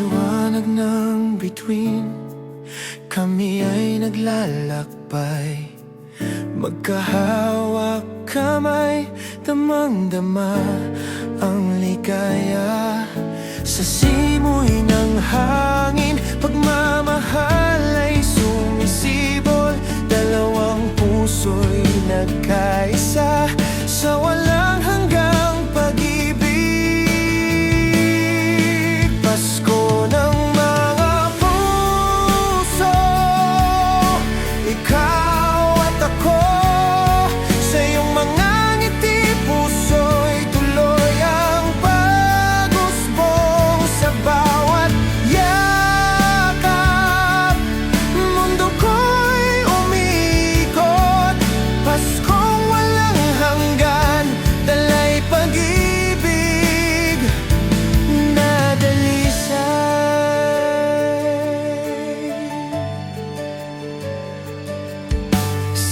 liwanag ng bituin, kami ay naglalakbay, magkahawak kamay, damang-dama ang ligaya. Sa simoy ng hangin, pagmamahal ay sumisibol, dalawang puso'y nagkaisa sa walang hanggang pag-ibig. Pasko ng mga puso, ikaw at ako, sa iyong mga ngiti puso'y tuloy ang pag-usbong. Sa bawat yakap, mundo ko'y umikot. Paskong walang hanggan, dala'y pag-ibig na dalisay.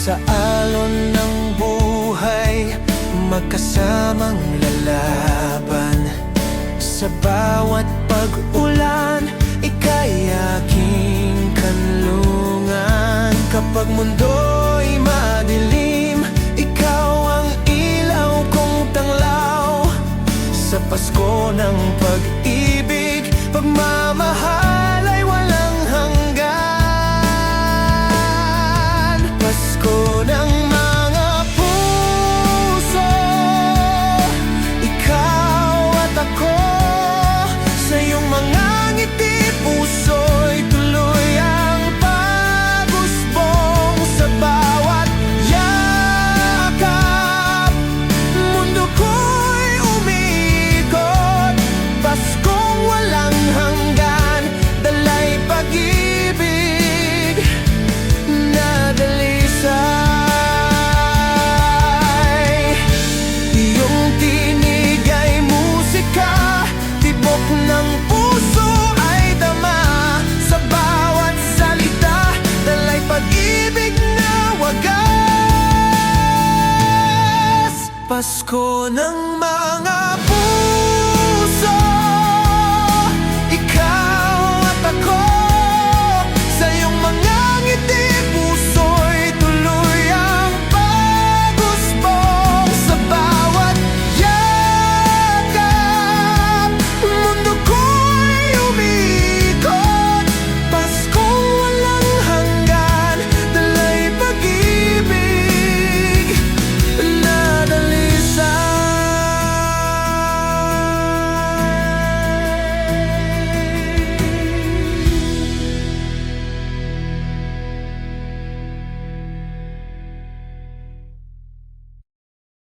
Sa alon ng buhay, magkasamang lalaban. Sa bawat pag-ulan, ika'y aking kanlungan. Kapag mundo'y madilim, ikaw ang ilaw kong tanglaw. Sa Pasko ng pag-ibig